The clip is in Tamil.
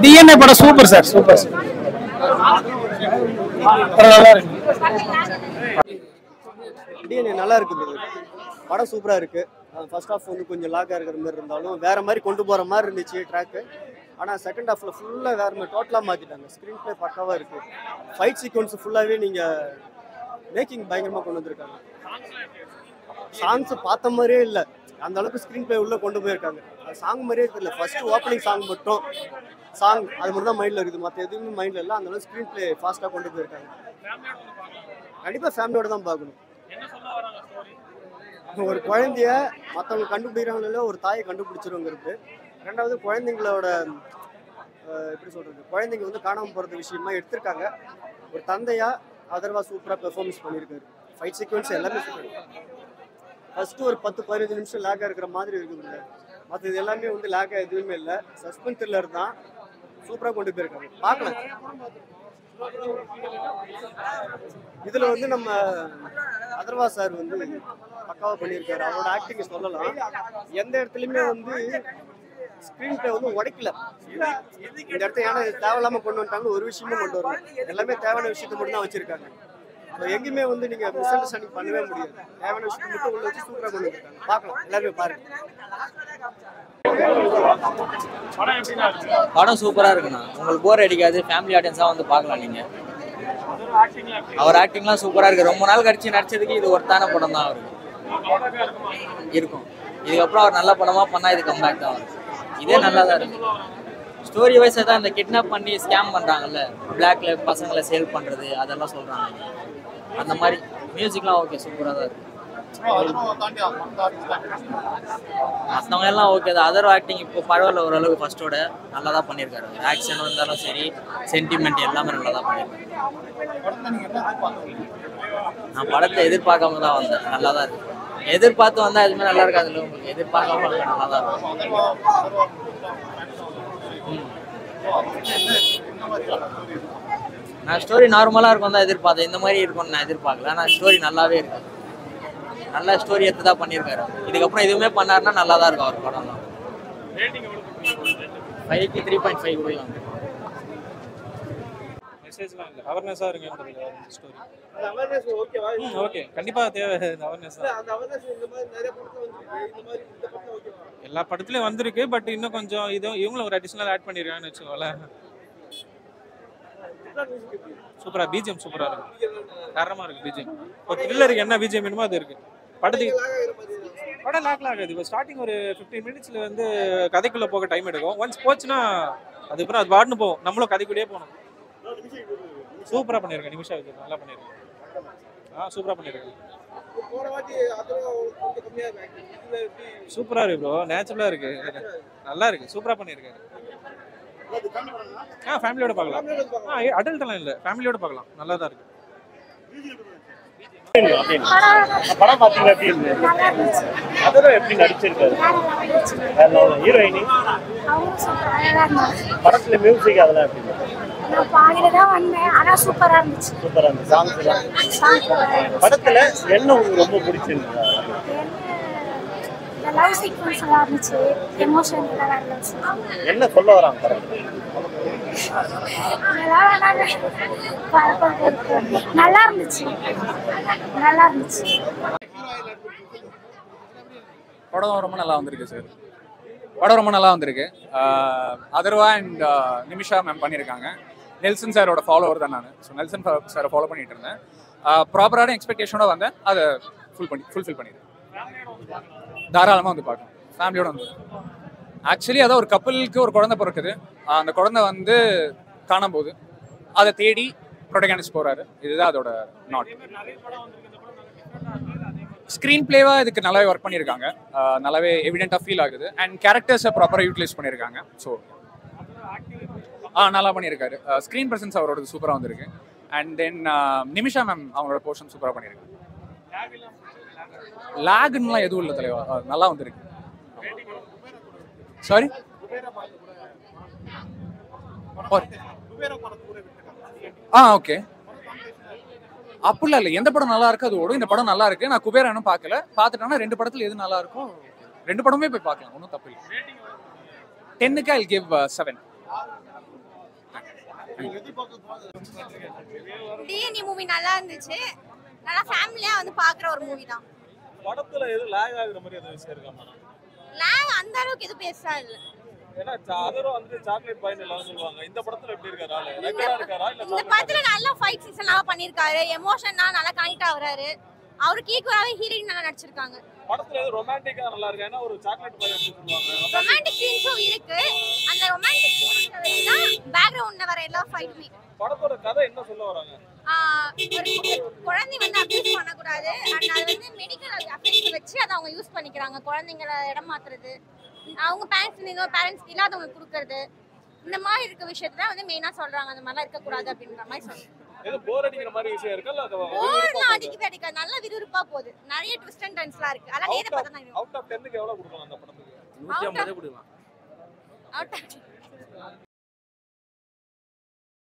DNA படம் super sir, super sir. DNA நல்லா இருக்குது, படம் சூப்பரா இருக்கு. ஃபர்ஸ்ட் ஹாஃப் வந்து கொஞ்சம் லாக்கா இருக்கிற மாதிரி இருந்தாலும் வேற மாதிரி கொண்டு போற மாதிரி இருந்துச்சு ட்ராக்கு. ஆனால் செகண்ட் ஹாஃப்ல ஃபுல்லாக வேற மாதிரி டோட்டலாக மாற்றிட்டாங்க. ஸ்க்ரீன் பிளே பக்காவாக இருக்கு. ஃபைட் சீக்வன்ஸ் ஃபுல்லாகவே நீங்கள் மேக்கிங் பயங்கரமாக கொண்டு வந்திருக்காங்க. சாங்ஸ் பார்த்த மாதிரியே இல்லை, அந்த அளவுக்கு ஸ்க்ரீன் பிளே உள்ளே கொண்டு போயிருக்காங்க. சாங் மாதிரியே தெரியல. ஃபர்ஸ்ட் ஓப்பனிங் சாங் மட்டும் சாங் அது மட்டும் தான் மைண்டில் இருக்குது, மற்ற எதுவுமே மைண்டில் இல்லை. அந்த அளவுக்கு ஸ்க்ரீன் பிளே ஃபாஸ்ட்டாக கொண்டு போயிருக்காங்க. கண்டிப்பாக ஃபேமிலியோட தான் பார்க்கணும். ஒரு குழந்தைய மற்றவங்க கண்டுபிடிக்கிறாங்களோ ஒரு தாயை கண்டுபிடிச்சிருங்கிறது. ரெண்டாவது குழந்தைங்களோட எப்படி சொல்கிறது, குழந்தைங்க வந்து காணாமல் போகிறது விஷயமா எடுத்திருக்காங்க. ஒரு தந்தையா அதர்வா சூப்பராக பெர்ஃபார்மன்ஸ் பண்ணியிருக்காரு. ஃபைட் சீக்வன்ஸ் எல்லாமே சூப்பர். ஃபஸ்ட்டு ஒரு 10-15 நிமிஷம் லேக்காக இருக்கிற மாதிரி இருக்குது. மற்ற இது எல்லாமே வந்து லேக்காக எதுவுமே இல்லை. சஸ்பென்ஸ் த்ரில்லர் தான், சூப்பராக கொண்டு போயிருக்காங்க. பார்க்கலாம். இதில் வந்து நம்ம அதர்வா சார் வந்து பக்காவாக பண்ணியிருக்காரு. அவரோட ஆக்டிங் சொல்லலாம். எந்த இடத்துலையுமே வந்து ஸ்க்ரீன் பிளே வந்து உடைக்கல. இந்த இடத்த ஏன்னா தேவையில்லாமல் கொண்டு வந்துட்டாங்க, ஒரு விஷயமும் கொண்டு வரணும். எல்லாமே தேவையான விஷயத்த மட்டும் தான் வச்சிருக்காங்க. எங்கேயுமே வந்து நீங்கள் மிஸ் அண்டர்ஸ்டாண்டிங் பண்ணவே முடியாது. தேவையான விஷயத்தை மட்டும் உள்ள வச்சு சூப்பராக கொண்டு வந்துருக்காங்க. பார்க்கலாம், எல்லாருமே பாருங்க. படம் சூப்பராக இருக்குண்ணா. உங்களுக்கு போர் அடிக்காது. ஃபேமிலி ஆடியன்ஸாக வந்து பார்க்கலாம். நீங்கள் அவர் ஆக்டிங்லாம் சூப்பராக இருக்குது. ரொம்ப நாள் கழிச்சு நடிச்சதுக்கு இது ஒருத்தான படம் தான் அவருக்கு இருக்கும். இதுக்கப்புறம் அவர் நல்ல படமாக பண்ணால் இது கம்பேக் தான் வரும். இதே நல்லா தான் இருக்கு. ஸ்டோரி வைஸாக தான் இந்த கிட்னாப் பண்ணி ஸ்கேம் பண்ணுறாங்கல்ல, பிளாக்ல பசங்களை சேல் பண்ணுறது அதெல்லாம் சொல்கிறாங்க. அந்த மாதிரி மியூசிக்லாம் ஓகே, சூப்பராக தான் இருக்குது. மற்றவங்க எல்லாம் ஓகே தான். அதர் ஆக்டிங் இப்போ பரவாயில்ல, ஓரளவுக்கு ஃபர்ஸ்ட்டோட நல்லா தான் பண்ணியிருக்காரு. ஆக்ஷன் வந்தாலும் சரி, சென்டிமெண்ட் எல்லாமே நல்லா தான் பண்ணியிருக்காரு. நான் படத்தை எதிர்பார்க்காம தான் வந்தேன். நல்லா தான் இருக்கு. எதிர்பார்த்து வந்தால் எதுவுமே நல்லா இருக்காதுல்ல, உங்களுக்கு எதிர்பார்க்காம நல்லா தான் இருக்கும். நான் ஸ்டோரி நார்மலாக இருக்கும் தான் எதிர்பார்த்தேன். இந்த மாதிரி இருக்கும்னு நான் எதிர்பார்க்கல. ஆனால் ஸ்டோரி நல்லாவே இருக்கு. நல்ல ஸ்டோரி எடுத்து தான் பண்ணியிருக்காரு. இதுக்கப்புறம் எதுவுமே பண்ணாருன்னா நல்லா தான் இருக்கும் அவர் படம் தான். 5க்கு 3.5 போய் வாங்க. மெசேஜ்லாம் இல்லை, அவேர்னஸாக இருக்குன்றது ஸ்டோரி. ஓகே, கண்டிப்பாக தேவை அவேர்னஸ். எல்லா படத்துலையும் வந்திருக்கு, பட் இன்னும் கொஞ்சம் இவங்களும் ஒரு அடிஷனல் ஆட் பண்ணியிருக்காங்கன்னு வச்சுக்கோங்களேன். சூப்பரா பிஜிஎம் சூப்பரா இருக்கு. தரமா இருக்கு பிஜிஎம். ஒரு த்ரில்லருக்கு என்ன பிஜிஎம் வேணுமோ அது இருக்கு. படம் லாக்ல ஆகாது. இப்போ ஸ்டார்டிங் ஒரு 15 மினிட்ஸ்ல வந்து கதைக்குள்ள போக டைம் எடுக்கும். ஒன்ஸ் போச்சுன்னா அதுக்கப்புறம் அது பாட்னு போகும். நம்மளும் கதைக்குள்ளேயே போகணும். சூப்பரா பண்ணிருக்கேன். நிமிஷா விஜய் நல்லா பண்ணிருக்கேன். சூப்பரா பண்ணிருக்கேன். சூப்பரா இருக்கு ப்ரோ. நேச்சுரலா இருக்கு, நல்லா இருக்கு. சூப்பரா பண்ணிருக்காரு. ஃபேமிலியோட பார்க்கலாம். அடல்ட் எல்லாம் இல்ல, ஃபேமிலியோட பார்க்கலாம். நல்லா தான் இருக்கு. படம் பாத்தீங்க எப்படி இருந்தது? அதெல்லாம் எப்படி நடிச்சிருக்காரு? ஹீரோயினி படத்துல மியூசிக் அதெல்லாம் எப்படி இருந்தது? நான் பாதியிலதான் வந்தேன், ஆனா சூப்பரா இருந்துச்சு. சூப்பரா இருந்துச்சு. சாங்ஸ் படத்துல என்ன உங்களுக்கு ரொம்ப பிடிச்சிருந்தது? லவ் சீக்வன்ஸ் நல்லா இருந்துச்சு, எமோஷன் நல்லா இருந்துச்சு. என்ன சொல்ல வராங்க படத்துல? நல்லா இருந்துச்சு, நல்லா இருந்துச்சு. படம் ரொம்ப நல்லா வந்திருக்கு சார். படம் ரொம்ப நல்லா வந்திருக்கு. அதர்வா அண்ட் நிமிஷா மேம் பண்ணியிருக்காங்க. நெல்சன் சாரோட ஃபாலோவர் தான் நான். ஸோ நெல்சன் சாரை ஃபாலோ பண்ணிட்டு இருந்தேன். ப்ராப்பரான எக்ஸ்பெக்டேஷனோட வந்தேன். அதை ஃபுல்ஃபில் பண்ணிடுறேன். தாராளமாக வந்து பார்க்கலாம். ஃபேமிலியோட வந்து ஆக்சுவலி அதான் ஒரு கப்பலுக்கு ஒரு குழந்தை பிறக்குது. அந்த குழந்தை வந்து காணும் போது அதை தேடி ப்ரொட்டகனிஸ்ட் போகிறாரு. இதுதான் அதோட நாட். ஸ்க்ரீன் பிளேவாக இதுக்கு நல்லாவே ஒர்க் பண்ணியிருக்காங்க. நல்லாவே எவிடென்ட்டாக ஃபீல் ஆகுது. அண்ட் கேரக்டர்ஸை ப்ராப்பராக யூட்டிலைஸ் பண்ணியிருக்காங்க. ஸோ நல்லா பண்ணியிருக்காரு. ஸ்க்ரீன் ப்ரெசன்ஸ் அவரோட சூப்பராக வந்திருக்கு. அண்ட் தென் நிமிஷா மேம் அவங்களோட போர்ஷன் சூப்பராக பண்ணியிருக்காங்க. லேக்லாம் எதுவும் இல்லை தலைவா, நல்லா வந்திருக்கு. சாரி ஓகே, அப்படிலாம் இல்லை. எந்த படம் நல்லா இருக்கு அது ஓடும். இந்த படம் நல்லா இருக்கு. நான் குபேரா இன்னும் பார்க்கல. பார்த்துட்டேன்னா 2 படத்துல எது நல்லா இருக்கும் 2 படமே போய் பார்க்கலாம், ஒன்றும் தப்பு இல்லை. 10க்கு I'll give 7. டிஎன்ஏ மூவி நல்லா இருந்துச்சு. நல்லா ஃபேமிலியா வந்து பார்க்குற ஒரு மூவி தான். படத்துல எது லாக் ஆகுற மாதிரி எதுவும் விஷயம் இருக்கா? லேக் அந்த அளவுக்கு எதுவும் பெருசா இல்லை. ஏன்னா அதரும் வந்து சாக்லேட் பாய்னு எல்லாம் சொல்லுவாங்க. இந்த படத்துல எப்படி இருக்காரு? ஆளு ரெகுலரா இருக்காரா இல்ல இந்த படத்துல நல்ல ஃபைட் சீன்ஸ் எல்லாம் பண்ணிருக்காரு. எமோஷனா நல்லா கனெக்ட் ஆகுறாரு. அவருக்கு ஈக்குவலாவே ஹீரோயின் நல்லா நடிச்சிருக்காங்க. படத்துல எது ரொமான்டிக்கா நல்லா இருக்கு? ஏன்னா ஒரு சாக்லேட் பாய் அப்படி சொல்லுவாங்க. ரொமான்டிக் சீன்ஸும் இருக்கு. அந்த ரொமான்டிக் சீன்ஸ் வச்சு தான் பேக்ரவுண்ட்ல வர எல்லா ஃபைட்டுமே. படத்தோட கதை என்ன சொல்ல வராங்க? ஒரு குழந்தை வந்து அபியூஸ் பண்ணக்கூடாது. அண்ட் அது வந்து மெடிக்கல் அஃபெக்ட்ஸ் வச்சு அதை அவங்க யூஸ் பண்ணிக்கிறாங்க. குழந்தைங்களை இடம் மாத்துறது, அவங்க பேரண்ட்ஸ் இல்லாதவங்களுக்கு கொடுக்கறது, இந்த மாதிரி இருக்க விஷயத்தை தான் வந்து மெயினா சொல்றாங்க. அந்த மாதிரிலாம் இருக்கக்கூடாது அப்படின்ற மாதிரி சொல்றாங்க. ஏதோ போர் அடிக்கிற மாதிரி விஷயம் இருக்கா? இல்ல போர்லாம் அடிக்காது. நல்ல விறுவிறுப்பா போகுது. நிறைய ட்விஸ்ட் அண்ட் டர்ன்ஸ்லாம் இருக்கு. அதெல்லாம் நேரே பார்த்தா தான் அவுட் ஆஃப் 10க்கு எவ்வளவு கொடுக்கலாம் அந்த படத்துக்கு? 150 கொடுக்கலாம். Out of